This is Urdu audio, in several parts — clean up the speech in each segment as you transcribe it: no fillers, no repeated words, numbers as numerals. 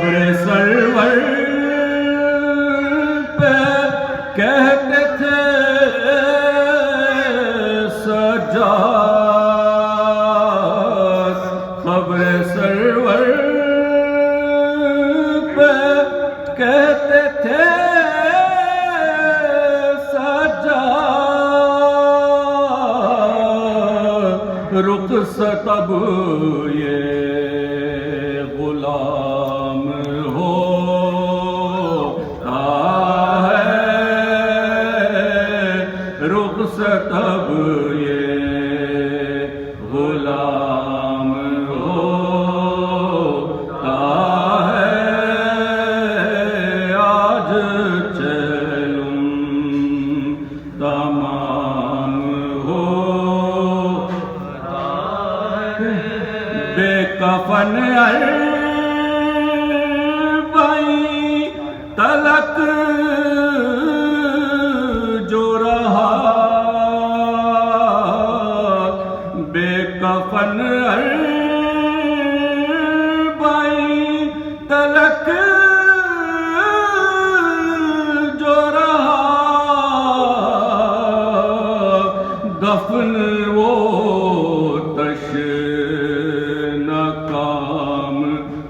قبر سرور پہ کہتے تھے سجاد، قبر سرور پہ کہتے تھے رخصت اب یہ غلام ہوتا ہے، رخصت اب یہ غلام ہوتا ہے، آج چلوں تمام بے کفن اربعین تلک جو رہا، بے کفن اربعین تلک جو رہا، دفن وہ ناکام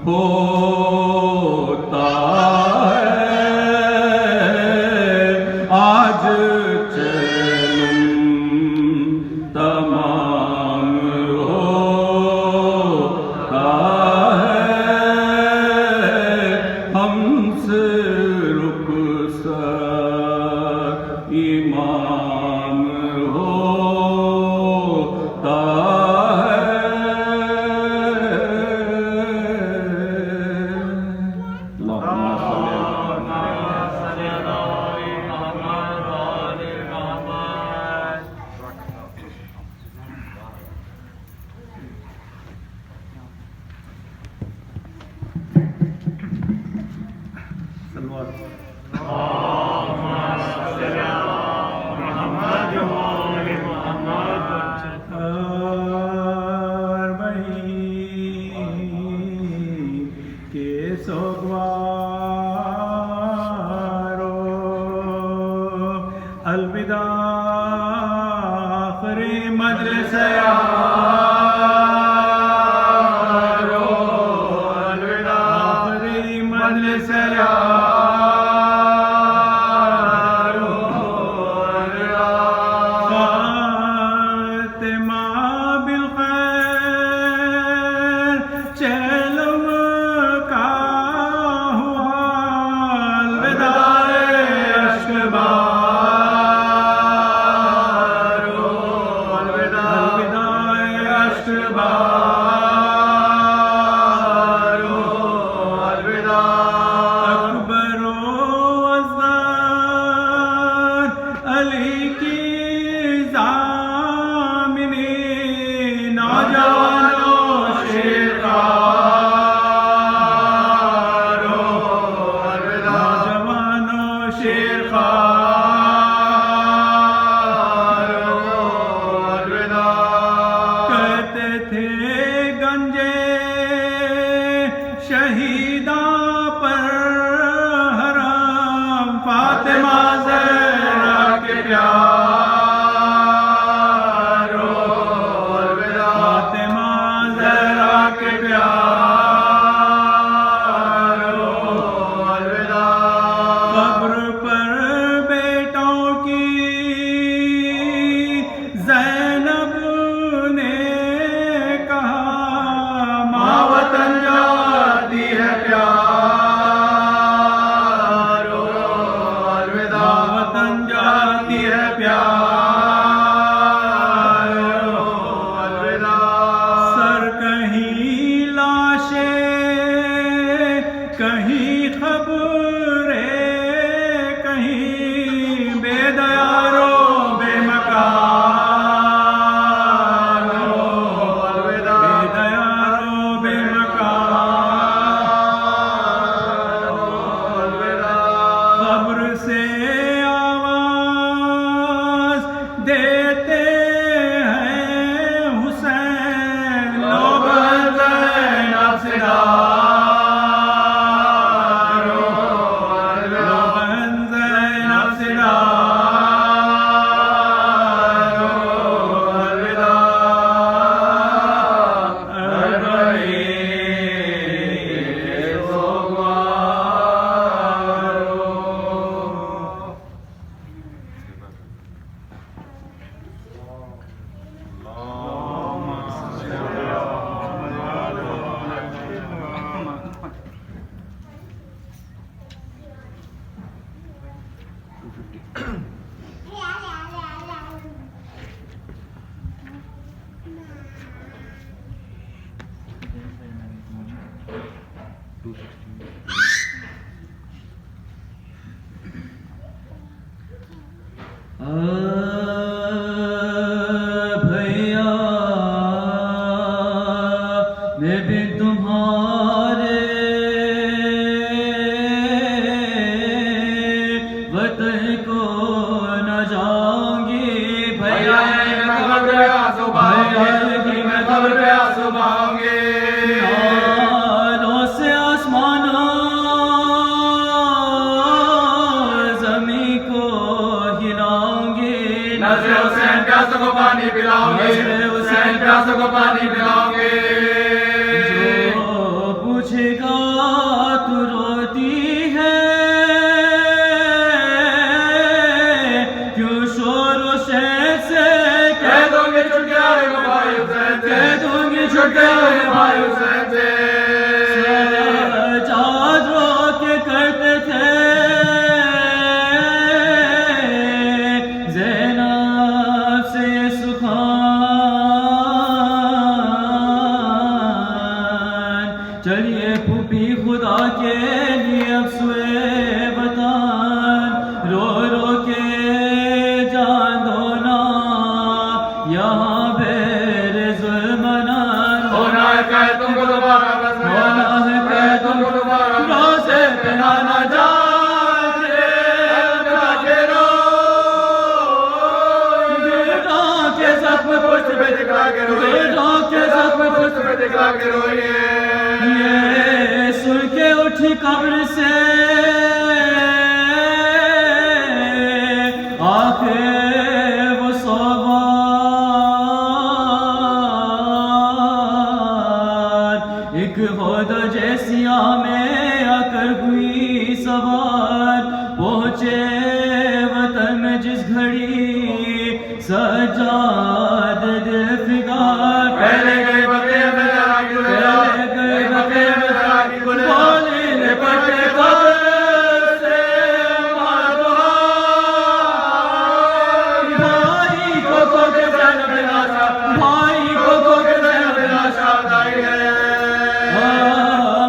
ہوتا ہے، آج چلوں تمام ہوتا ہے، ہم سے رخصت امام ہوتا ہے۔ الوداع آخری مجلس یارو، الوداع آخری مجلس یارو، خاتمہ بالخیر چلم کا ہوا، الوداع اشکبار، شہیداں پر حرام، فاطمہ زہرا کے پیارو، فاطمہ زہرا کے پیارو، قبر پر بیٹوں کی زینب نے کہا، ماں وطن جاتی ہے پیارو، الوداع وطن جاتی ہے پیارو، الوداع، سر کہیں لاشیں کہیں خبریں، کہیں بے دیارو بے مکانو، الوداع، بے دیارو بے مکانو، الوداع، قبر سے آواز دیتے ہیں حسین، لو زینب صدا میں بھی تمہارے وطن کو نہ جاؤں گی بھیا میں قبر پہ آنسو بہاؤں گی میں قبر پہ آنسو بہاؤں گی نالوں سے آسمانوں زمین کو ہلاؤں گی نظر حسین پیاسوں کو پانی پلاؤں گی حسین پیاسوں کو پانی پلاؤں گی جو پوچھے گا تو روتی ہے کیوں شور و شہر سے کہہ دوں گی چھٹ گیا ہے وہ بھائی حسین سے کہہ دوں گی چھٹ گیا ہے بھائی حسین سے سجاد رو کے کرتے تھے زینب سے یہ سخان چلیے پھوپھی خدا کے لیے اب سوئے وطن رو رو کے جان دونا یہاں بیر ظلم نہ ہونا ہے کہ تم کو دوبارہ بس ہونا ہے کہ تم کو دوبارہ روزے پہ نہ جانے بتا کے رو دلوں کے زخم پشت پہ دکھا کے روئے دلوں کے زخم پشت پہ دکھا کے روئے یہ سن کے اٹھی قبر سے آکے وہ سوار ایک خدا جیسی میں آ کر ہوئی سوار پہنچے وطن میں جس گھڑی سجاد دل فگار پہلے گئے بقیہ میں ذرا کی پہلے گئے بقیہ میں ذرا کی بولی لپٹ کے قبر سے مارو بھائی کو کے زینب ناشا بھائی کو کے زینب ناشا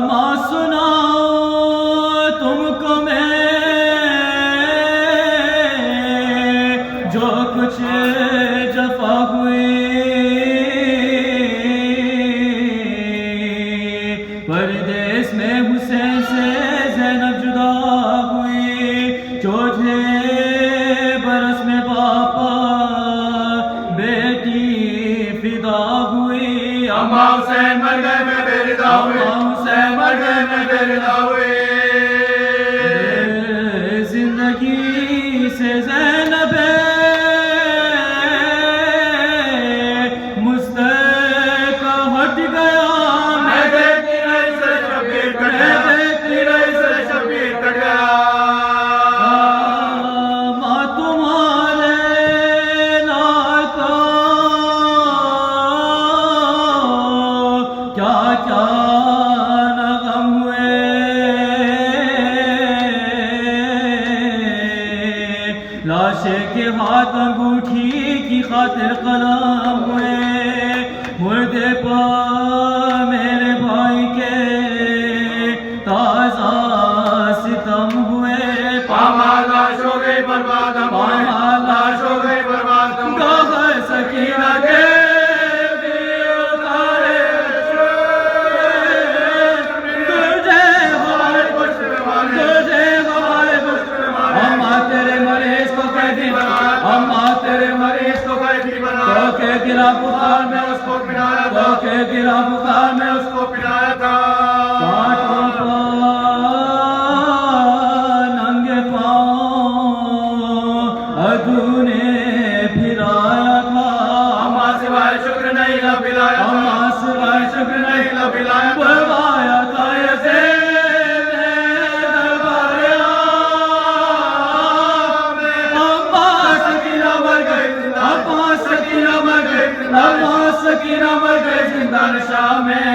ماں سناؤ تم کو میں جو کچھ جفا ہوئی پردیس میں حسین سے زینب جدا ہوئی چوتھے برس میں باپا بیٹی فدا ہوئی اماں حسین مر گئے میں بے رضا ہوئی حسین مر گئے میں بے رضا ہوئی زندگی سے زینب مستقا ہٹ گیا میں دیکھتی رہی سے شبیر کٹ گیا دیکھتی رہی سے شبیر کٹ گیا ماں تمہارے لال کو کیا کیا نہ غم ہوئے لاشے کے ہاتھ انگوٹھی کی خاطر قلم ہوئے مردے پا میرے بھائی کے تازہ ستم ہوئے لاش ہو گئی برباد ہم ہوئے لاش ہو گئی برباد ہم ہوئے گوہر سکینہ کے اتارے تجھے ہمارے پشت پہ مارے تجھے ہمارے پشت پہ مارے اماں تیرے مریض کو قیدی بنا اماں تیرے مریض کو قیدی بنا تو کہ گرا بخار میں اس کو پڑھایا تو کہ گرا بخار میں اس کو پڑھایا تھا کانٹوں پر ننگے پاؤں عدو نے پھرایا تھا اماں سوائے شکر نہیں نہ پلایا تھا اماں سوائے شکر نہیں نہ پلایا تھا بلوایا تھا یہ زین دربار اماں سکینہ مر گئی اماں سکینہ مر گئی اماں سکینہ مر گئی زندہ نشاء میں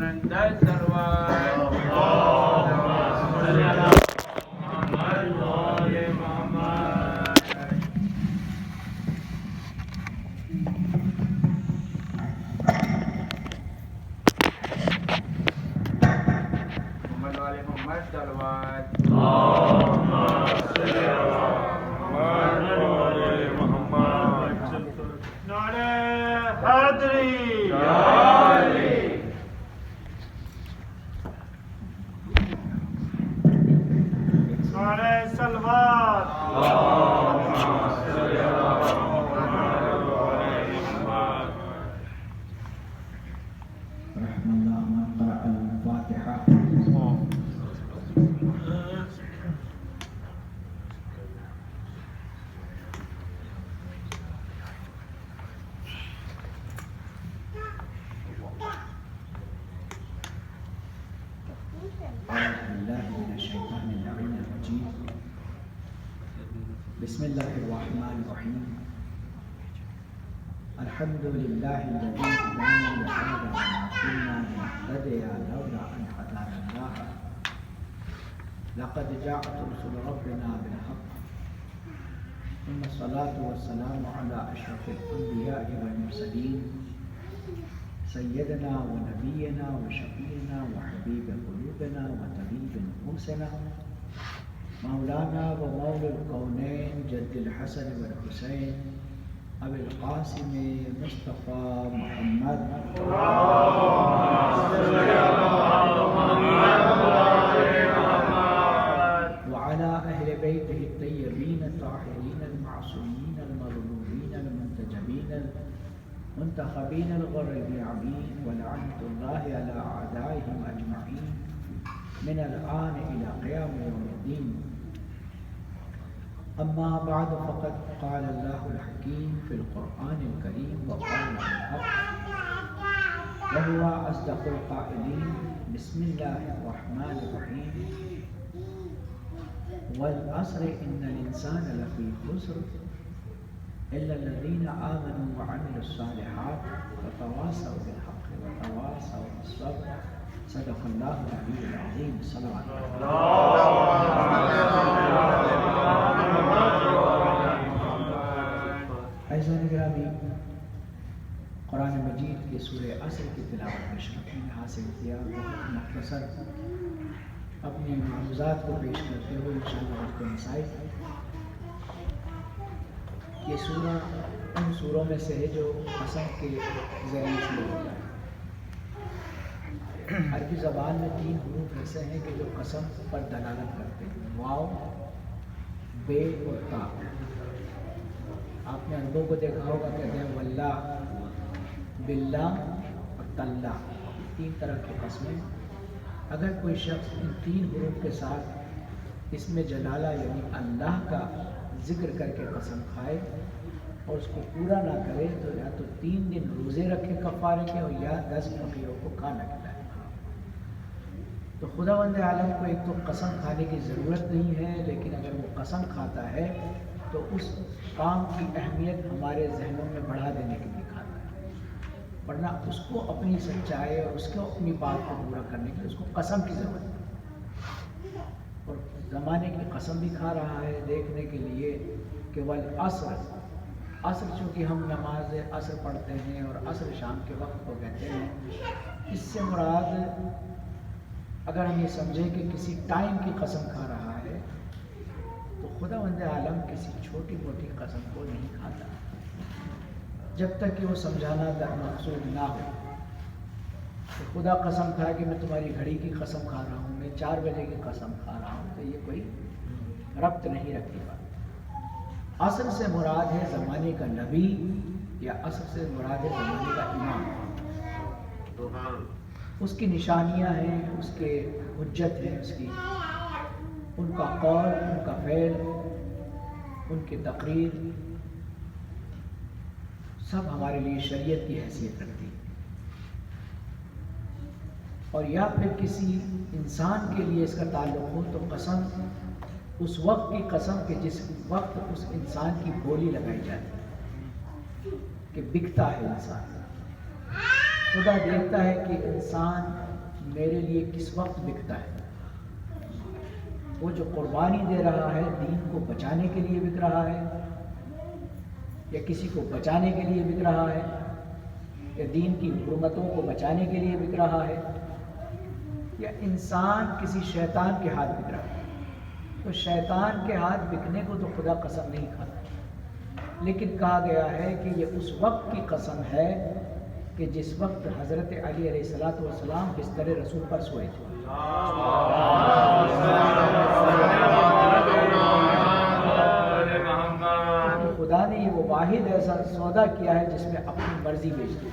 Mandat Sarwar. بسم الله الرحمن الرحيم الحمد لله الذي هدانا لهذا وما كنا لنهتدي لولا أن هدانا الله لقد جاءت رسل ربنا بالحق ثم الصلاة والسلام على أشرف الأنبياء والمرسلين سيدنا ونبينا وشفيعنا وحبيب قلوبنا وطبيب نفوسنا مولانا ومولى الكونين جد الحسن والحسين أبي القاسم مصطفى محمد وعلى أهل بيته الطيبين الطاهرين المعصومين المظلومين المنتجبين المنتخبين الغر اليعمين ولعنة الله على أعدائهم أجمعين من الآن إلى قيام يوم الدين. أما بعد فقد قال الله الحكيم في القرآن الكريم وقال الحق وهو أصدق القائلين بسم الله الرحمن الرحيم والعصر إن الإنسان لفي خسر إلا الذين آمنوا وعملوا الصالحات وتواصوا بالحق وتواصوا بالصبر صدق الله العلي العظيم. صلوات عزیزان گرامی، قرآن مجید کے سورہ عصر کی تلاوت میں شرفی نے حاصل کیا. بہت مختصر اپنی معجزات کو پیش کرتے ہوئے انشاءاللہ وقت مسائل. یہ سورہ ان سوروں میں سے ہے جو قسم کے ذریعے شروع ہوتا ہے. عربی زبان میں 3 حروف ایسے ہیں کہ جو قسم پر دلالت کرتے ہیں: واو، بے اور تا. آپ نے عربوں کو دیکھا ہوگا کہتے ہیں واللہ، باللہ اور تاللہ. 3 طرح کی قسمیں. اگر کوئی شخص ان 3 حروف کے ساتھ اس میں جلالہ یعنی اللہ کا ذکر کر کے قسم کھائے اور اس کو پورا نہ کرے تو یا تو 3 دن روزے رکھے کفارے کے اور یا 10 فقیروں کو کھانا کھلائے. تو خداوند عالم کو ایک تو قسم کھانے کی ضرورت نہیں ہے، لیکن اگر وہ قسم کھاتا ہے تو اس کام کی اہمیت ہمارے ذہنوں میں بڑھا دینے کے لیے کھاتا ہے، ورنہ اس کو اپنی سچائی اور اس کو اپنی بات کو پورا کرنے کے لیے اس کو قسم کی ضرورت ہے. اور زمانے کی قسم بھی کھا رہا ہے دیکھنے کے لیے کہ والعصر، عصر چونکہ ہم نماز عصر پڑھتے ہیں اور عصر شام کے وقت کو کہتے ہیں. اس سے مراد اگر ہم یہ سمجھیں کہ کسی ٹائم کی قسم کھا رہا ہے تو خداوند عالم کسی چھوٹی موٹی قسم کو نہیں کھاتا جب تک کہ وہ سمجھانا در مقصود نہ ہو. تو خدا قسم کھا کہ میں تمہاری گھڑی کی قسم کھا رہا ہوں، میں 4 بجے کی قسم کھا رہا ہوں، تو یہ کوئی ربط نہیں رکھے گا. عصر سے مراد ہے زمانے کا نبی یا عصر سے مراد ہے زمانے کا امام. اس کی نشانیاں ہیں، اس کے حجت ہیں، اس کی ان کا قول، ان کا فعل، ان کی تقریر سب ہمارے لیے شریعت کی حیثیت رکھتی ہے. اور یا پھر کسی انسان کے لیے اس کا تعلق ہو تو قسم اس وقت کی قسم کہ جس وقت اس انسان کی بولی لگائی جاتی ہے کہ بکتا ہے انسان. خدا دیکھتا ہے کہ انسان میرے لیے کس وقت بکتا ہے؟ وہ جو قربانی دے رہا ہے دین کو بچانے کے لیے بک رہا ہے، یا کسی کو بچانے کے لیے بک رہا ہے، یا دین کی حرمتوں کو بچانے کے لیے بک رہا ہے، یا انسان کسی شیطان کے ہاتھ بک رہا ہے؟ تو شیطان کے ہاتھ بکنے کو تو خدا قسم نہیں کھاتا، لیکن کہا گیا ہے کہ یہ اس وقت کی قسم ہے کہ جس وقت حضرت علی علیہ السلام بستر رسول پر سوئے تھے۔ خدا نے یہ وہ واحد ایسا سودا کیا ہے جس میں اپنی مرضی بیچتی ہے۔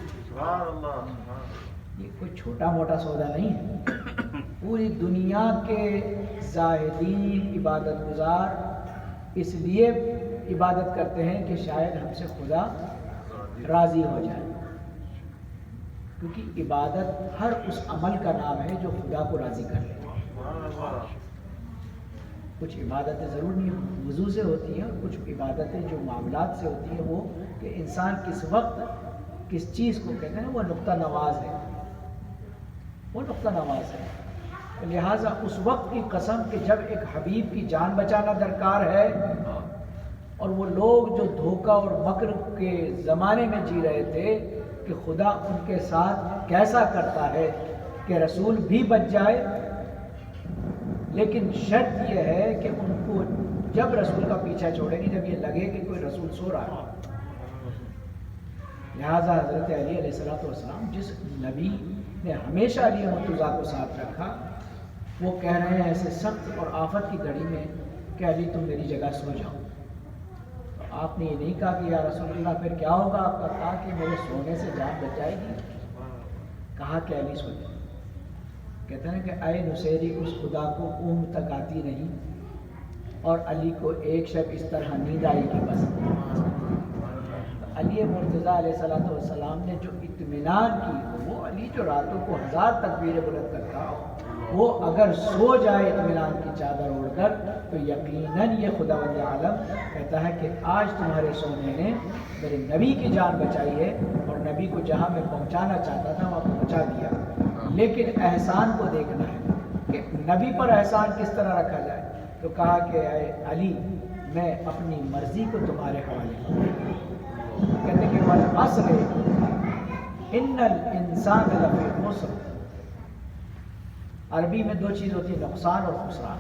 یہ کوئی چھوٹا موٹا سودا نہیں ہے۔ پوری دنیا کے زاہدین عبادت گزار اس لیے عبادت کرتے ہیں کہ شاید ہم سے خدا راضی ہو جائے، کیونکہ عبادت ہر اس عمل کا نام ہے جو خدا کو راضی کر لے۔ کچھ عبادتیں ضرور نہیں وضو سے ہوتی ہیں، اور کچھ عبادتیں جو معاملات سے ہوتی ہیں وہ کہ انسان کس وقت کس چیز کو کہتے ہیں وہ نقطہ نواز ہے، وہ نقطہ نواز ہے۔ لہٰذا اس وقت کی قسم کہ جب ایک حبیب کی جان بچانا درکار ہے، اور وہ لوگ جو دھوکہ اور مکر کے زمانے میں جی رہے تھے کہ خدا ان کے ساتھ کیسا کرتا ہے کہ رسول بھی بچ جائے، لیکن شرط یہ ہے کہ ان کو جب رسول کا پیچھا چھوڑیں گے جب یہ لگے کہ کوئی رسول سو رہا ہے۔ لہٰذا حضرت علی علیہ السلام جس نبی نے ہمیشہ علی مرتضیٰ کو ساتھ رکھا، وہ کہہ رہے ہیں ایسے سخت اور آفت کی گھڑی میں کہ علی تم میری جگہ سو جاؤ۔ تو آپ نے یہ نہیں کہا کہ یا رسول اللہ پھر کیا ہوگا؟ آپ کا کہا کہ میرے سونے سے جان بچ جائے گی۔ کہا کہ علی سو جاؤ۔ کہتے ہیں کہ اے نصیری اس خدا کو اونگ تک آتی نہیں، اور علی کو ایک شب اس طرح نیند آئی کہ بس۔ علی مرتضیٰ علیہ السلام نے جو اطمینان کی، وہ علی جو راتوں کو 1000 تکبیریں بلند کرتا، وہ اگر سو جائے اطمینان کی چادر اوڑھ کر تو یقیناً یہ خداوند عالم کہتا ہے کہ آج تمہارے سونے نے میرے نبی کی جان بچائی ہے، اور نبی کو جہاں میں پہنچانا چاہتا تھا وہاں پہنچا دیا۔ لیکن احسان کو دیکھنا ہے کہ نبی پر احسان کس طرح رکھا جائے۔ تو کہا کہ اے علی میں اپنی مرضی کو تمہارے حوالے کروں۔ کہتے کہ والعصر ان الانسان لفی خسر۔ عربی میں 2 چیز ہوتی ہے، نقصان اور خسران۔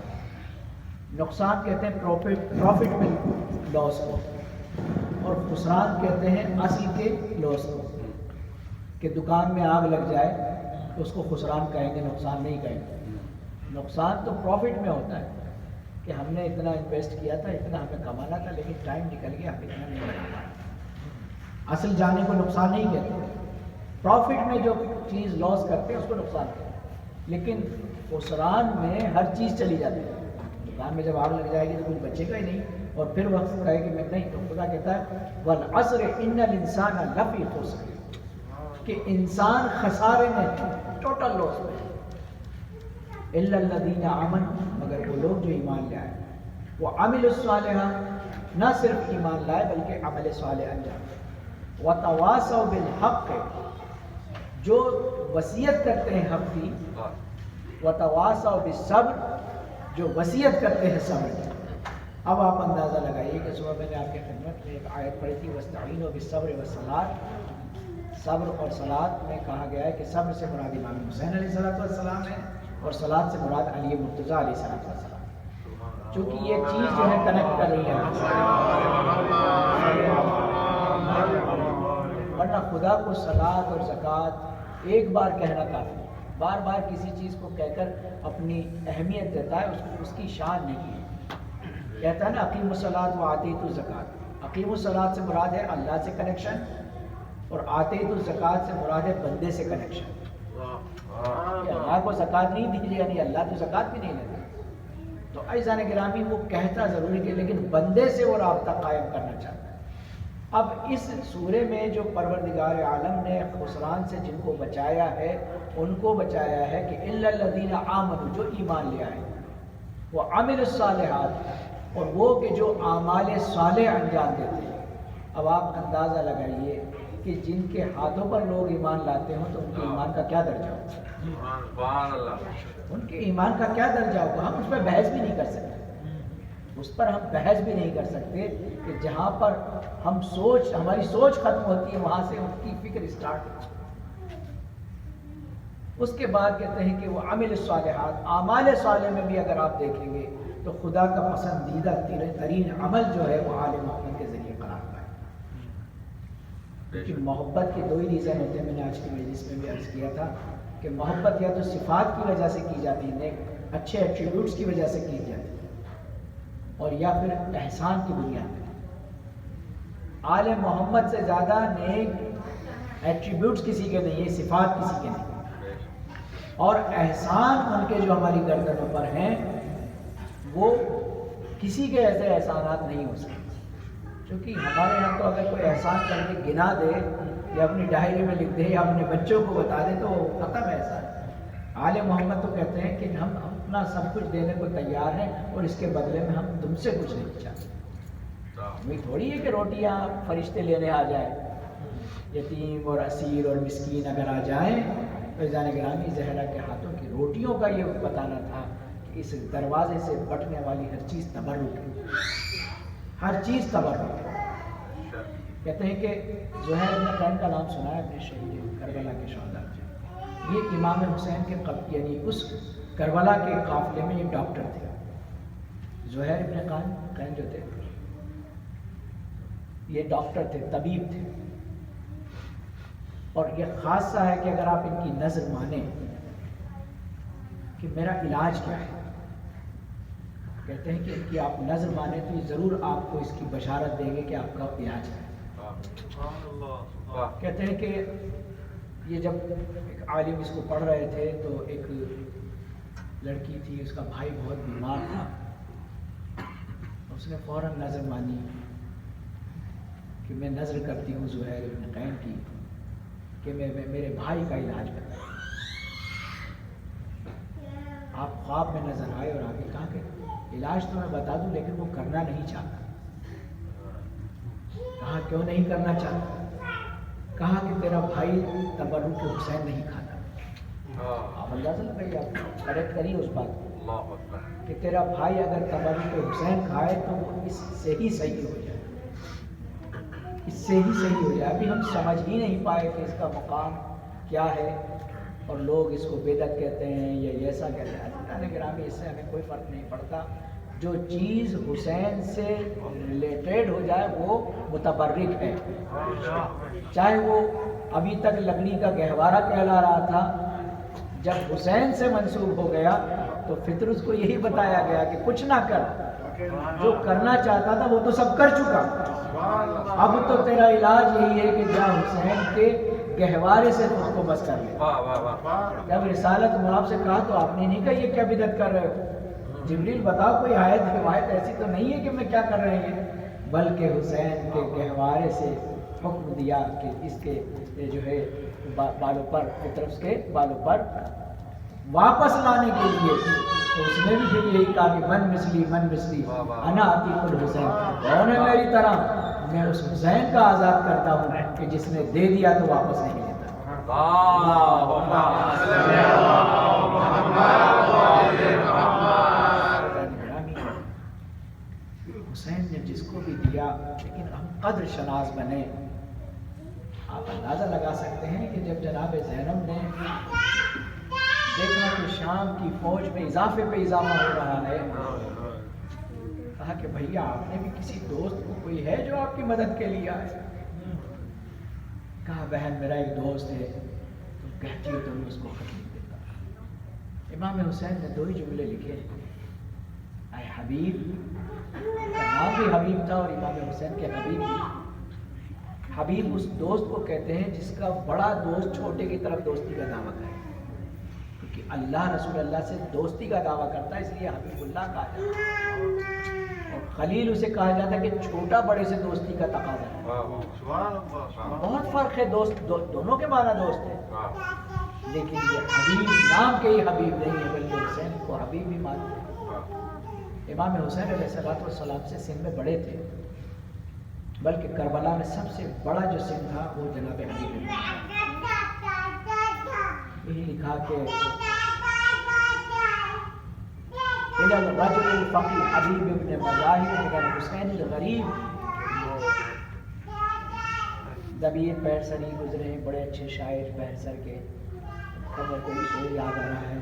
نقصان کہتے ہیں پروفٹ میں لاس کو، اور خسران کہتے ہیں اصل کے لاس کو۔ کہ دکان میں آگ لگ جائے تو اس کو خسران کہیں گے، نقصان نہیں کہیں گے۔ نقصان تو پروفٹ میں ہوتا ہے کہ ہم نے اتنا انویسٹ کیا تھا، اتنا ہمیں کمانا تھا، لیکن ٹائم نکل گیا، ہم اتنا نہیں بنا پائے۔ اصل جانے کو نقصان نہیں کہتے۔ پروفٹ میں جو چیز لاس کرتے ہیں اس کو نقصان کہتے ہیں، لیکن خسران میں ہر چیز چلی جاتی ہے۔ دکان میں جب آگ لگ جائے گی تو کچھ بچے گا ہی نہیں، اور پھر وقت کہے کہ میں نہیں، تو خدا کہتا ہے والعصر ان الانسان لفی خسر، کہ انسان خسارے میں ہے، ٹوٹل لاس میں۔ الا الذین آمنوا، مگر وہ لوگ جو ایمان لے آئے، وہ عملوا الصالحات، نہ صرف ایمان لائے بلکہ عمل صالح انجام، وتواصوا بالحق، جو وصیت کرتے ہیں حق کی، وتواصوا بالصبر، جو وصیت کرتے ہیں صبر کی۔ اب آپ اندازہ لگائیے کہ صبح میں نے آپ کی خدمت میں ایک آیت پڑھی تھی واستعینوا بالصبر والصلاۃ۔ صبر اور صلاۃ میں کہا گیا ہے کہ صبر سے مراد امام حسین علیہ السلام ہے، اور صلاۃ سے مراد علی مرتضیٰ علیہ السلام، چونکہ یہ چیز جو ہے کنیکٹ کر رہی ہے۔ ورنہ خدا کو صلاۃ اور زکوٰۃ ایک بار کہنا کافی، بار بار کسی چیز کو کہہ کر اپنی اہمیت دیتا ہے، اس کی شان نہیں ہے۔ کہتا ہے نا اقیموا الصلاۃ وآتیتوا الزکوٰۃ۔ اقیموا الصلاۃ سے مراد ہے اللہ سے کنیکشن، اور آتیتوا الزکوٰۃ سے مراد ہے بندے سے کنیکشن۔ کہ اللہ کو زکوٰۃ نہیں دی، یعنی اللہ تو زکوٰۃ بھی نہیں لیتا۔ تو عزیزان گرامی وہ کہتا ضروری کہ لیکن بندے سے وہ رابطہ قائم کرنا چاہتا ہے۔ اب اس سورے میں جو پروردگار عالم نے خسران سے جن کو بچایا ہے، ان کو بچایا ہے کہ الا الذین آمنوا، جو ایمان لے آئے، وہ عملوا الصالحات، اور وہ کہ جو اعمال صالح انجام دیتے ہیں۔ اب آپ اندازہ لگائیے کہ جن کے ہاتھوں پر لوگ ایمان لاتے ہوں تو ان کے ایمان کا کیا درجہ ہوگا؟ سبحان اللہ. ان کے ایمان کا کیا درجہ ہوگا؟ ہم اس پہ بحث بھی نہیں کر سکتے. اس پر ہم بحث بھی نہیں کر سکتے کہ جہاں پر ہماری سوچ ختم ہوتی ہے وہاں سے ان کی فکر اسٹارٹ ہوتی ہے. اس کے بعد کہتے ہیں کہ وہ عمل الصالحات، اعمال صالح میں بھی اگر آپ دیکھیں گے تو خدا کا پسندیدہ ترین عمل جو ہے وہ آل محمد کے ذریعے قرار پائے. کیونکہ محبت کے دو ہی ریزن ہوتے ہیں. میں نے آج کی مجلس میں بھی عرض کیا تھا کہ محبت یا تو صفات کی وجہ سے کی جاتی ہے، اچھے ایٹریبیوٹس کی وجہ سے کی جاتی ہے، اور یا پھر احسان کی بنیاد پہ. آل محمد سے زیادہ نیک ایٹریبیوٹس کسی کے نہیں ہیں، صفات کسی کے نہیں، اور احسان ان کے جو ہماری گردنوں پر ہیں وہ کسی کے ایسے احسانات نہیں ہو سکتے. کیونکہ ہمارے یہاں تو اگر کوئی احسان کر کے گنا دے یا اپنی ڈائری میں لکھ دے یا اپنے بچوں کو بتا دے تو ختم ہے احسان. آل محمد تو کہتے ہیں کہ ہم اپنا سب کچھ دینے کو تیار ہیں اور اس کے بدلے میں ہم تم سے کچھ نہیں چاہتے. وہی تھوڑی ہے کہ روٹیاں فرشتے لینے آ جائیں، یتیم اور اسیر اور مسکین اگر آ جائیں. تو جان گرامی زہرا کے ہاتھوں کی روٹیوں کا یہ بتانا تھا کہ اس دروازے سے بٹنے والی ہر چیز تبرک ہے، ہر چیز تبرک ہے. کہتے ہیں کہ زہیر بن قین کا نام سنا ہے اپنے شہید کربلا کے شہداء سے. یہ امام حسین کے یعنی اس کربلا کے قافلے میں یہ ڈاکٹر تھے. زہیر بن قین جو تھے یہ ڈاکٹر تھے، طبیب تھے. اور یہ خاصہ ہے کہ اگر آپ ان کی نظر مانیں کہ میرا علاج کیا ہے، کہتے ہیں کہ ان کی آپ نظر مانیں تو یہ ضرور آپ کو اس کی بشارت دیں گے کہ آپ کا علاج ہے. کہتے ہیں کہ یہ جب ایک عالم اس کو پڑھ رہے تھے تو ایک لڑکی تھی، اس کا بھائی بہت بیمار تھا. اس نے فوراً نظر مانی کہ میں نظر کرتی ہوں زہیر بن قین کی کہ میں میرے بھائی کا علاج کروں. آپ خواب میں نظر آئے اور آگے کہا کہ علاج تو میں بتا دوں لیکن وہ کرنا نہیں چاہتا. کہا کیوں نہیں کرنا چاہتا؟ کہا کہ تیرا بھائی تبرک حسین نہیں کھاتا. آپ اندازہ لگائیے، آپ کریکٹ کریے اس بات کو کہ تیرا بھائی اگر تبرک حسین کھائے تو وہ اس سے ہی صحیح ہو جائے، اس سے ہی صحیح ہو جائے. ابھی ہم سمجھ ہی نہیں پائے کہ اس کا مقام کیا ہے اور لوگ اس کو بدعت کہتے ہیں یا ایسا کہتے ہیں. اللہ گرامی اس سے ہمیں کوئی فرق نہیں پڑتا. جو چیز حسین سے ریلیٹڈ ہو جائے وہ متبرک ہے. چاہے وہ ابھی تک لکڑی کا گہوارہ کہلا رہا تھا، جب حسین سے منسوب ہو گیا تو فطر اس کو یہی بتایا گیا کہ کچھ نہ کر، جو کرنا چاہتا تھا وہ تو سب کر چکا. اب تو تیرا علاج یہی ہے کہ جا حسین کے گہوارے سے خود کو بس کر لے. جب رسالت آپ سے کہا تو آپ نے نہیں کہا یہ کیا بدعت کر رہے ہو، جبریل بتاؤ کوئی آیت روایت ایسی تو نہیں ہے کہ میں کیا کر رہے ہیں، بلکہ حسین کے گہوارے سے حکم دیا کہ اس کے جو ہے بالوں پر فطرت کے بالوں پر واپس لانے کے لیے. تو اس نے بھی پھر یہی کہا کہ من مثلی انا عتیق الحسین، کون ہے میری طرح؟ میں اس حسین کا آزاد کرتا ہوں کہ جس نے دے دیا تو واپس نہیں لیتا. حسین نے جس کو بھی دیا، لیکن ہم قدر شناس بنے. آپ اندازہ لگا سکتے ہیں کہ جب جناب زینب نے دیکھا کہ شام کی فوج میں اضافے پہ اضافہ ہو رہا ہے، کہا کہ بھیا آپ نے بھی کسی دوست کو کوئی ہے جو آپ کی مدد کے لیے آئے؟ کہا بہن میرا ایک دوست ہے، تم کہتی ہو تو میں اس کو خط لکھ دیتا. امام حسین نے دو ہی جملے لکھے، اے حبیب. کا نام بھی حبیب تھا اور امام حسین کے حبیب بھی. حبیب اس دوست کو کہتے ہیں جس کا بڑا دوست چھوٹے کی طرف دوستی کا دعویٰ کرے، کیونکہ اللہ رسول اللہ سے دوستی کا دعویٰ کرتا ہے، اس لیے حبیب اللہ کہا جاتا ہے. اور خلیل اسے کہا جاتا ہے کہ چھوٹا بڑے سے دوستی کا تقاضا ہے. بہت فرق ہے، دوست دونوں کے معنی دوست ہے، لیکن یہ حبیب نام کے ہی حبیب نہیں ہے بلکہ حسین کو حبیب بھی مانتے ہیں. امام حسین علیہ السلام سے سن میں بڑے تھے بلکہ کربلا میں سب سے بڑا جو سن تھا وہ جناب حبیب نے یہی لکھا کہ إلى الرجل الفقي حبيب ابن مظاهر اگر حسین الغریب دبیر پیر سری گزرے ہیں، بڑے اچھے شاعر پیر سر کے، خبر کوئی شعر یاد آ رہا ہے،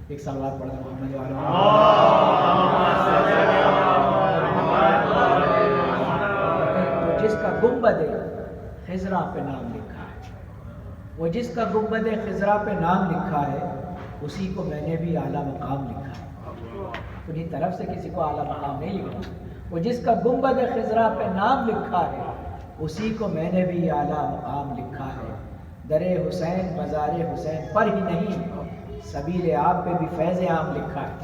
ایک سوال پڑھا محمد والا وہ جس کا گنبد خضرا پہ نام لکھا ہے، وہ جس کا گنبد خضرا پہ نام لکھا ہے اسی کو میں نے بھی اعلیٰ مقام لکھا ہے، انہیں طرف سے کسی کو اعلیٰ مقام نہیں لکھا، وہ جس کا گنبد خضرا پہ نام لکھا ہے اسی کو میں نے بھی اعلیٰ مقام لکھا ہے، در حسین مزار حسین پر ہی نہیں سبیل آپ پہ بھی فیض عام لکھا ہے۔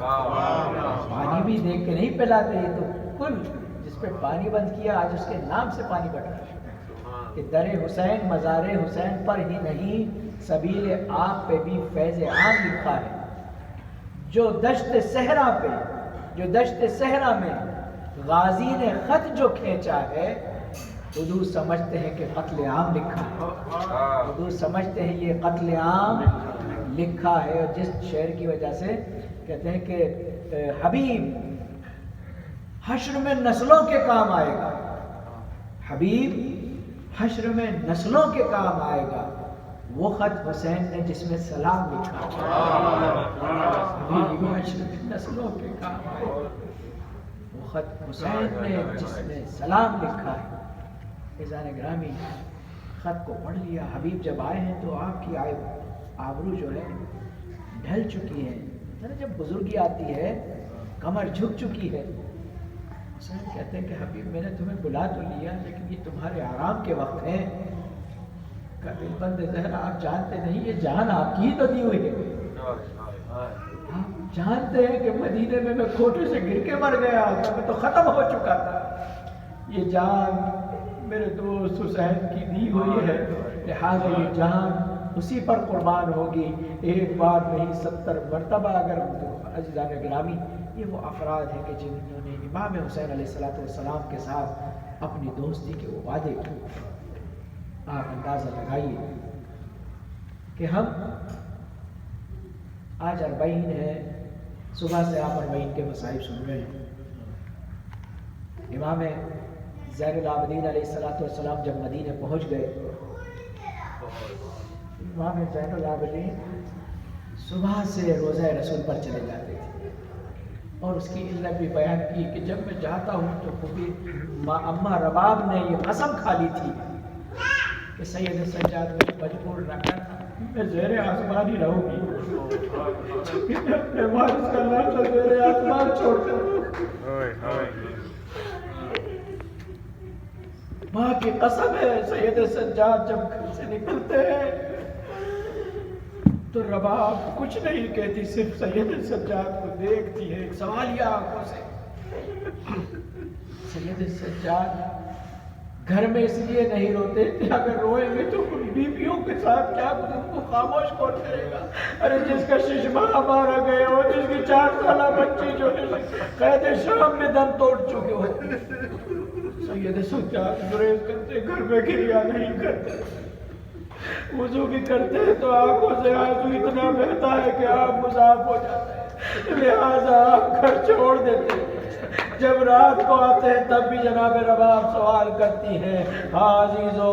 پانی بھی دیکھ کے نہیں پلاتے، یہ تو کل جس پہ پانی بند کیا آج اس کے نام سے پانی بڑھ رہا ہے کہ در حسین مزار حسین پر ہی نہیں سبیل آپ پہ بھی فیض عام لکھا ہے، جو دشت صحرا میں غازی نے خط جو کھینچا ہے حضور سمجھتے ہیں کہ قتل عام لکھا ہے، حضور سمجھتے ہیں یہ قتل عام لکھا ہے، اور جس شعر کی وجہ سے کہتے ہیں کہ حبیب حشر میں نسلوں کے کام آئے گا، حبیب حشر میں نسلوں کے کام آئے گا، وہ خط حسین نے جس میں سلام لکھا ہے، حبیب حشر میں نسلوں کے کام آئے گا، وہ خط حسین نے جس میں سلام لکھا ہے۔ عزیزان گرامی خط کو پڑھ لیا، حبیب جب آئے ہیں تو آپ کی آبرو جو ہے ڈھل چکی ہے، جب بزرگی آتی ہے کمر جھک چکی ہے، حسین کہتے ہیں کہ حبیب میں نے تمہیں بلا تو لیا لیکن یہ تمہارے آرام کے وقت ہیں، کہ بند زہرا آپ جانتے نہیں یہ جان آپ کی تو دی ہوئی ہے، آپ جانتے ہیں کہ مدینے میں کھوٹے سے گر کے مر گیا ہوتا میں تو ختم ہو چکا تھا، یہ جان میرے دوست حسین کی دی ہوئی ہے، لہٰذا یہ جان اسی پر قربان ہوگی، ایک بار نہیں 70 مرتبہ اگر عزیزان گرامی یہ وہ افراد ہیں کہ جنہوں نے امام حسین علیہ السلام کے ساتھ اپنی دوستی کے وہ وعدے کیے۔ آپ اندازہ لگائیے کہ ہم آج 40 ہے، صبح سے آپ 40 کے مصائب سن رہے ہیں۔ امام زین العابدین علیہ السلام جب مدینے پہنچ گئے، امام زین العابدین صبح سے روزہ رسول پر چلے جاتے تھے، اور اس کی علت بھی بیان کی کہ جب میں جاتا ہوں تو خودی اما رباب نے یہ قسم کھا لی تھی کہ سید سجاد میں مجبور نہ کرنا، میں زیر آسمان ہی رہوں گی، اپنے وارث کا نام تو زیر آسمان چھوڑ کر ماں کی قسم ہے سید سجاد جب گھر سے نکلتے ہیں تو رباب کچھ نہیں کہتی، صرف سید سجاد کو دیکھتی ہے ایک سوالیہ آنکھوں سے۔ سید سجاد گھر میں اس لیے نہیں روتے کہ اگر روئیں گے تو بیویوں کے ساتھ کیا ان کو خاموش کون کرے گا، ارے جس کا ششمہ ہمارا گیا ہو، جس کی 4 سالہ بچی جو ہے قید شام میں دم توڑ چکے ہو، سید سجاد گریز کرتے، گھر میں گریا نہیں کرتے، وضو بھی کرتے ہیں تو آنکھوں سے آنسو اتنا بہتا ہے کہ آپ مصاف ہو جاتے ہیں، لہٰذا آپ گھر چھوڑ دیتے ہیں۔ جب رات کو آتے ہیں تب بھی جناب رباب سوال کرتی ہیں، ہاں عزیزو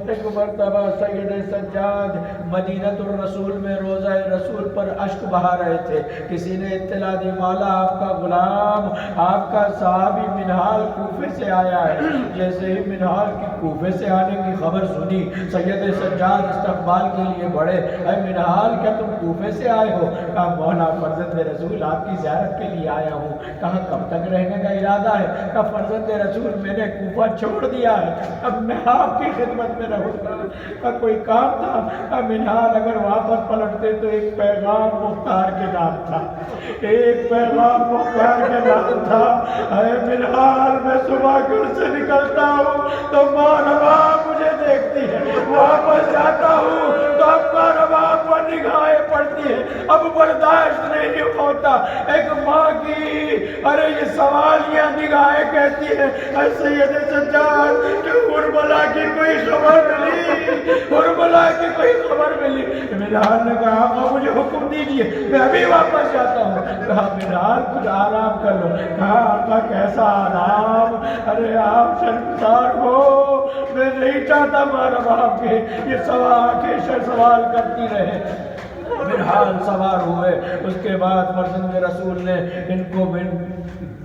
ایک مرتبہ سید سجاد مدینۃ الرسول میں روزہ رسول پر اشک بہا رہے تھے، کسی نے اطلاع دی مولا آپ کا غلام آپ کا صحابی منہال کوفے سے آیا ہے، جیسے ہی منہال کی کوفے سے آنے کی خبر سنی سید سجاد استقبال کے لیے بڑھے، اے منہال کیا تم کوفے سے آئے ہو؟ کہا مولا فرزند رسول آپ کی زیارت کے لیے آیا ہوں۔ کہا کب تک رہنے کا ارادہ ہے؟ کہ فرزند رسول میں نے کوفہ چھوڑ دیا ہے، اب میں آپ کی خدمت میں رہوں گا۔ کہ کوئی کام تھا؟ کہ منہال اگر واپس پلٹتے تو ایک پیغام مختار کے نام تھا، ایک پیغام مختار کے نام تھا، اے منہال میں صبح گھر سے نکلتا ہوں تو ماں رباب مجھے دیکھتی ہے، واپس جاتا ہوں تو اب ماں رباب پر نگاہیں پڑتی ہے، اب برداشت نہیں ہوتا. ایک ماں کی ارے یہ سوالیہ نگاہیں کہتی ہے اے سید سجاد کہ کربلا کی کوئی خبر ملی, کربلا کی کوئی خبر ملی. منہال نے کہا آقا مجھے حکم دیجئے, میں ابھی واپس جاتا ہوں. کہا منہال کچھ آرام کر لو. کہا آقا کیسا آرام, ارے آپ شرمسار ہو, میں نہیں چاہتا مارا باپ کے یہ سوال کرتی رہے. منہال سوار ہوئے. اس کے بعد فرزند رسول نے ان کو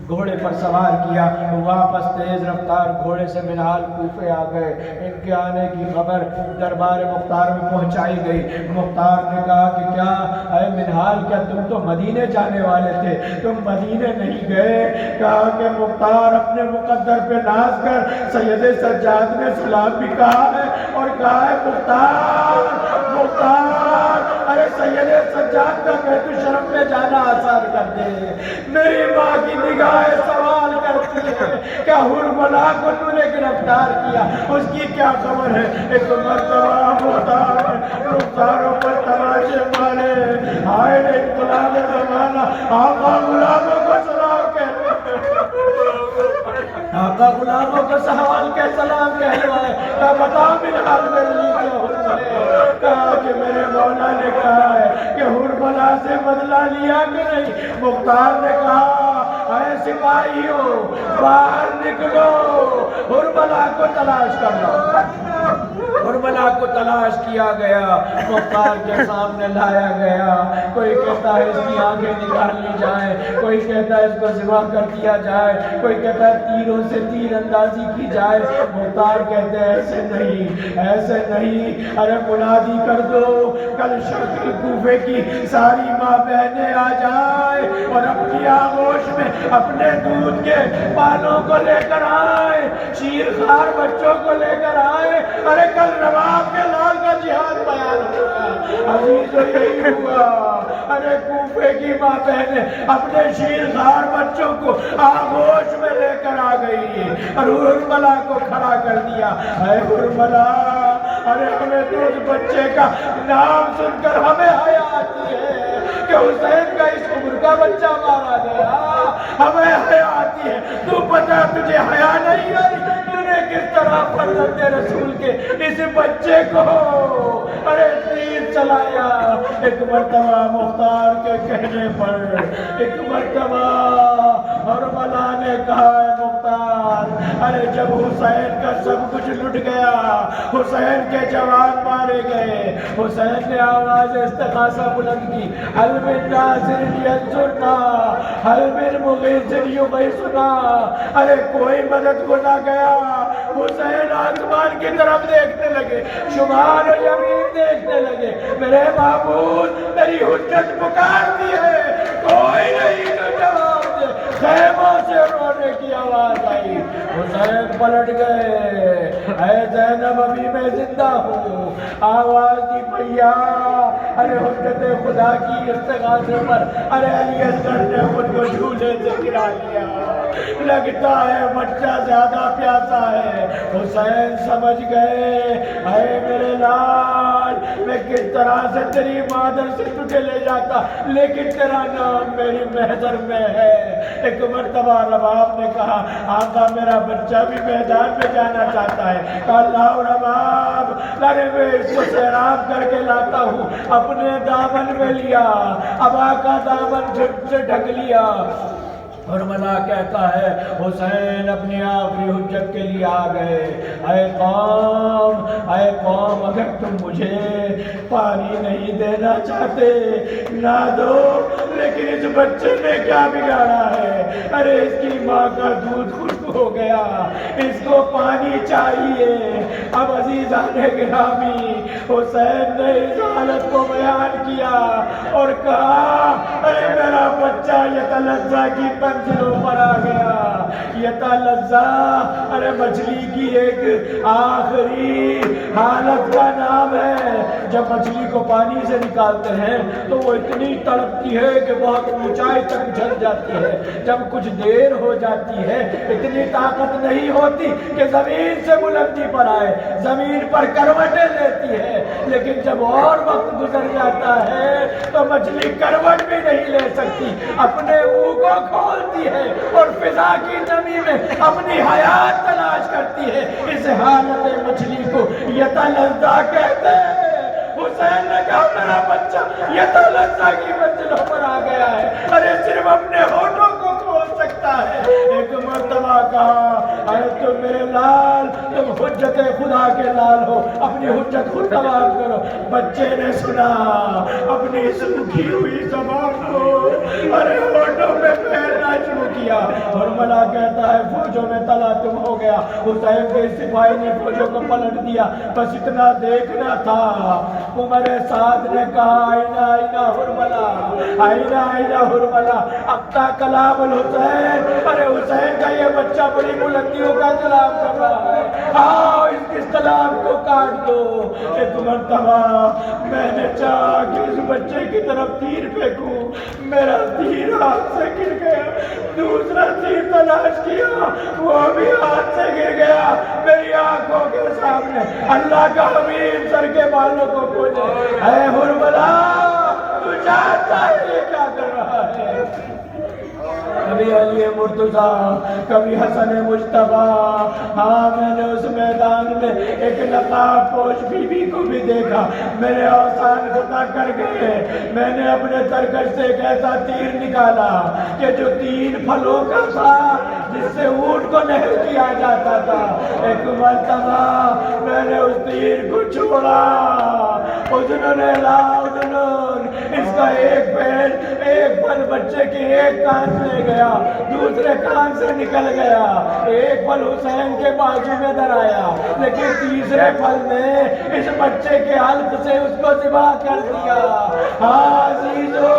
گھوڑے پر سوار کیا. واپس تیز رفتار گھوڑے سے منہال کوفے آ گئے. ان کے آنے کی خبر دربار مختار میں پہنچائی گئی. مختار نے کہا کہ کیا اے منہال کیا تم تو مدینے جانے والے تھے, تم مدینے نہیں گئے؟ کہا کہ مختار اپنے مقدر پہ ناز کر سید سجاد نے سلام بھی کہا ہے اور کہا ہے مختار مختار ارے سید سجاد کا بیت الشرف میں جانا آسان کر دے. میری ماں کی نگاہ سوال کرتی ہے کیا حرملا کو تو نے گرفتار کیا, اس کی کیا خبر ہے؟ ایک مرتبہ مختاروں پر تماشے مارے. آئے انقلاب زمانہ آقا غلاموں کو سلام کہتے آقا غلاموں کو سوال کے سلام کہلوائے. کہا بتاؤ منہال میرے لیے کیا حکم ہے؟ کہا کہ میرے مولا نے کہا ہے کہ حرملا سے بدلہ لیا کہ نہیں؟ مختار نے کہا اے سپاہیوں باہر نکلو, حرملا کو تلاش کر لو. حرملا کو تلاش کیا گیا, مختار کے سامنے لایا گیا. کوئی کہتا ہے اس کی آنکھیں نکال لی جائیں, کوئی کہتا ہے اس کو ذبح کر دیا جائے, کوئی کہتا ہے تیروں سے تیر اندازی کی جائے. مختار کہتے ہیں ایسے نہیں ایسے نہیں, ارے منادی کر دو کل شرقی کوفے کی ساری ماں بہنیں آ جائیں اور اپنی آغوش میں اپنے دودھ کے بالوں کو لے کر آئے, شیر خار بچوں کو لے کر آئے. ارے کل نواب کے لال کا جہاد بیان ہوا, عزیزو یہی ہوا. ارے کوفے کی ماں بہنیں اپنے شیر خار بچوں کو آغوش میں لے کر آ گئی اور حرملا کو کھڑا کر دیا. اے حرملا ارے ہمیں تو اس بچے کا نام سن کر ہمیں حیا آتی ہے کہ حسین کا اس عمر کا بچہ مارا گیا, ہمیں حیا آتی ہے. تو پتا تجھے حیا نہیں آئی تو نے کس طرح فرزند رسول کے اس بچے کو ارے تیر چلایا. ایک مرتبہ مختار کے کہنے پر ایک مرتبہ حرملا نے کہا ہے مختار ارے جب حسین کا سب کچھ لٹ گیا, حسین کے جوان مارے گئے, حسین نے آواز استغاثہ بلند کی حل من ناصر ینصرنا حل من مغیث یغیثنا. ارے کوئی مدد کو نہ گیا. حسین آسمان کی طرف دیکھنے لگے, شمال و یمین دیکھنے لگے. میرے معبود میری حجت پکارتی ہے, کوئی نہیں تو جواب دے. خیموں سے رونے کی آواز آئی. حسین پلٹ گئے, اے زینب ابھی میں زندہ ہوں. آواز دی پیا ارے حجت خدا کی استغاثے پر ارے علی اصغر نے خود کو جھولے سے گرا لیا. لگتا ہے بچہ زیادہ پیاسا ہے. حسین سمجھ گئے اے میرے لال میں کس طرح سے تیری مادر سے تجھے لے جاتا, لیکن تیرا نام میری محضر میں ہے. ایک مرتبہ رباب نے کہا آقا میرا بچہ بھی میدان میں جانا چاہتا ہے. کہا لاؤ رباب, ارے میں اس کو سیراب کر کے لاتا ہوں. اپنے دامن میں لیا, ابا کا دامن جھٹ سے ڈھک لیا. حرملا کہتا ہے حسین اپنی آخری حجت کے لیے آ گئے. اے قوم اگر تم مجھے پانی نہیں دینا چاہتے نہ دو, لیکن اس بچے نے کیا بگاڑا ہے؟ ارے اس کی ماں کا دودھ خشک ہو گیا, اس کو پانی چاہیے. اب عزیزان گرامی حسین نے اس حالت کو بیان کیا اور کہا ارے میرا بچہ یہ تلزہ کی منزلوں پر آ گیا. یتلذا، ارے مچھلی کی ایک آخری حالت کا نام ہے۔ جب مچھلی کو پانی سے نکالتے ہیں تو وہ اتنی تڑپتی ہے کہ بہت اونچائی تک جھل جاتی ہے۔ جب کچھ دیر ہو جاتی ہے اتنی طاقت نہیں ہوتی کہ زمین سے بلندی پر آئے، زمین پر کروٹیں لیتی ہے، لیکن جب اور وقت گزر جاتا ہے تو مچھلی کروٹ بھی نہیں لے سکتی، اپنے منہ کو کھولتی ہے اور فضا کی نمی میں اپنی حیات تلاش کرتی ہے۔ اس حالت مچھلی کو یتلذا کہتے ہیں۔ حسین نے کہا میرا بچہ یتلذا کی منزلوں پر آ گیا ہے، ارے صرف اپنے ہونٹوں کو کھول سکتا ہے۔ ایک مرتبہ کہا اے تم میرے لال، تم حجت خدا کے لال ہو، اپنی حجت خود تمام کرو۔ بچے نے سنا اپنی سوکھی ہوئی زبان کو ارے ہونٹوں میں پھیرنا شروع کیا، اور ملا کہتا ہے فوجوں میں تلا تم ہو گیا۔ حسین کے سپاہی نے فوجوں کو پلٹ دیا، بس اتنا دیکھنا تھا۔ عمر سعد نے کہا آئینہ آئینہ حرملہ، آئینہ آئینہ حرملہ، اقتا کلام الحسین، ارے حسین کا یہ بچہ بڑی بلندیوں کا کلام کر رہا ہے، آؤ اس کلام کو کاٹ دو۔ ایک مرتبہ میں نے چاہا کہ اس بچے کی طرف تیر پھینکوں، میرا تیر ہاتھ سے گر گیا، دوسرا تیر تلاش کیا، وہ بھی ہاتھ سے گر گیا۔ میری آنکھوں کے سامنے اللہ کا حبیب سر کے بالوں کو کھولے، اے حرملہ تو جانتا ہے یہ کیا کر رہا ہے؟ کبھی علی مرتضیٰ، کبھی حسن مجتبیٰ، ہاں میں نے اس میدان میں ایک نقاب پوش بی بی کو بھی دیکھا، میرے اوسان خطا کر گئے۔ میں نے اپنے ترکش سے ایک ایسا تیر نکالا کہ جو 3 پھلوں کا تھا، جس سے اونٹ کو نہر کیا جاتا تھا۔ ایک مرتبہ میں نے اس تیر کو چھوڑا، اذنن لا اذنن، اس کا ایک پھل بچے کے ایک کان سے گیا، دوسرے کان سے نکل گیا، ایک پھل حسین کے بازو میں در آیا، لیکن تیسرے پھل نے اس بچے کے حلق سے اس کو ذبح کر دیا۔ ہاں عزیزو،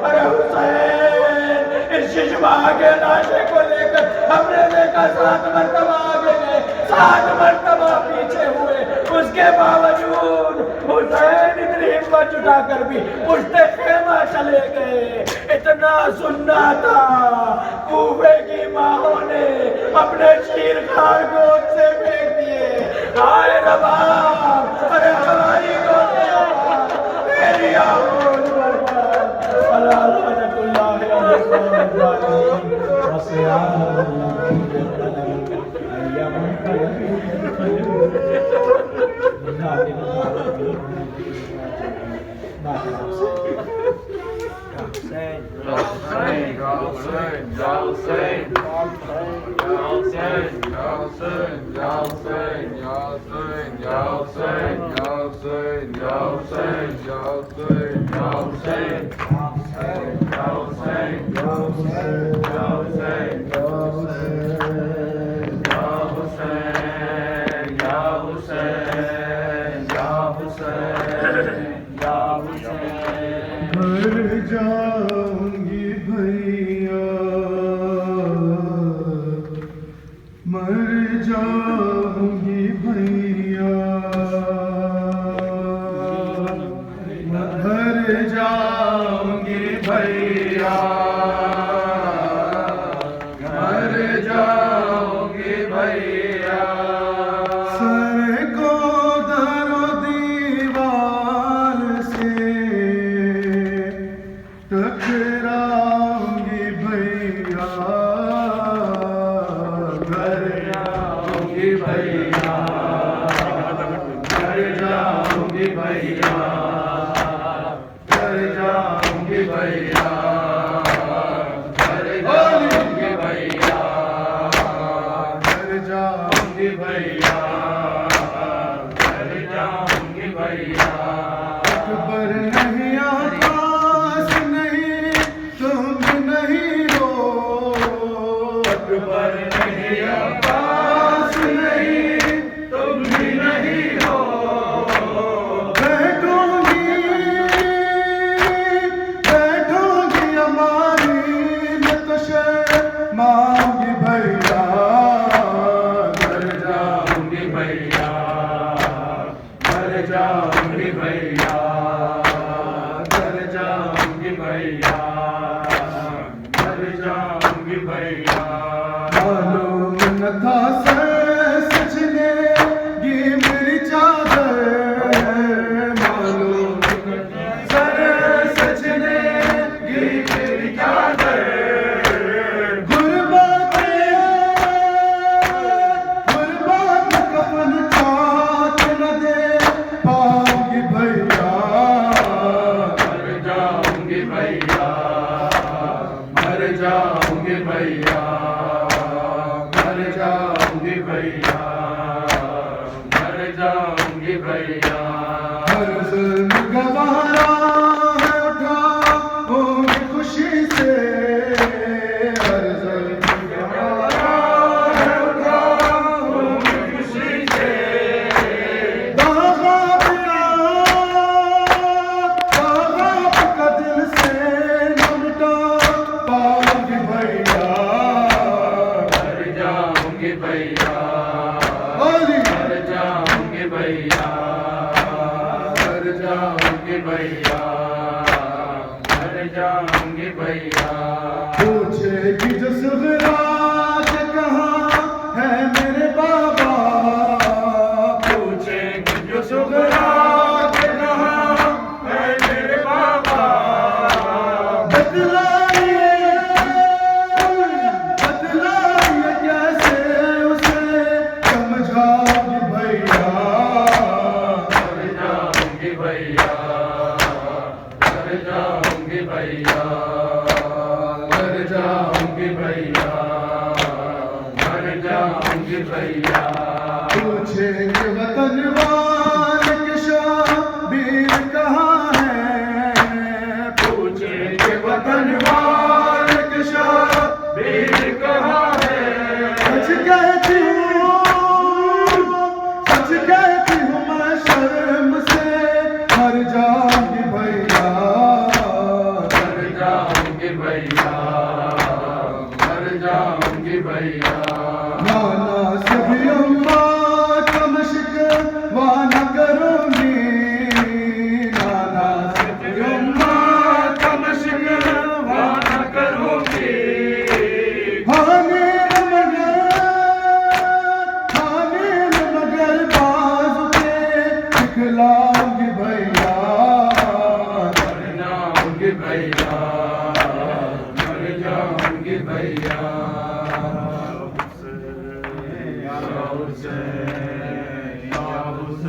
ارے حسین اس ششبہ کے لاشے کو لے کر ہم نے دیکھا 7 مرتبہ آگے گئے، 7 مرتبہ پیچھے ہوئے، اس کے باوجود حسین اتنی ہمت جٹا کر بھی پشت خیمہ چلے گئے۔ اتنا سننا تھا، کوفے کی ماہوں نے اپنے شیر خان کو ان سے پھینک دیے۔ آئے رباب، ارے ہماری گولیاں تیری آمود برباد، اللہ لعنت اللہ علیہ الظالمین، وسیعہ جاؤں گی بھیا مر جاؤں گی بھیا معلوم نہ تھا سر سجنے یہ میری چادر معلوم سر سجنے یہ میری چادر غربت کفن چاک نہ دے پاؤں گی بھیا مر جاؤں گی بھیا مر جاؤں گی بھیا مر جاؤں گی بھیا مر جاؤں گی بھیا ہر ظلم گوارا ہے اٹھاؤں گی خوشی سے ہر ظلم گوارا ہے اٹھاؤں گی خوشی سے داغا کا دل سے نہ مٹا پاؤں گی بھیا مر جاؤں گی بھیا علی مر جاؤں گی بھیا مر جاؤں گی بھیا مر جاؤں گی بھیا پوچھے گی جو صغرا کہ کہاں ہے میرے بابا پوچھے گی جو صغرا کہ کہاں ہے میرے بابا بتلائیے کیسے اسے سمجھاؤں گی بھیا مر جاؤں گی بھیا مر جاؤں گی بھیا مر جاؤں گی بھیا مر جاؤں گی بھیا پوچھیں گے وطن والے کہ شبیر کہاں ہے پوچھیں کہ وطن والے کہ شبیر کہاں ہے سچ کہتی ہوں میں شرم سے مر جاؤں گی بھیا مر جاؤں گی بھیا مر جاؤں گی بھیا نانا سے بھی اماں کا مشکوہ نہ کروں گی نانا سے بھی اماں کا مشکوہ نہ کروں گی حامل مگر بازو کے دکھلاؤں گی بھیا مر جاؤں گی بھیا مر جاؤں گی بھیا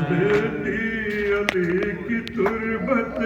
بیٹی علی کی تربت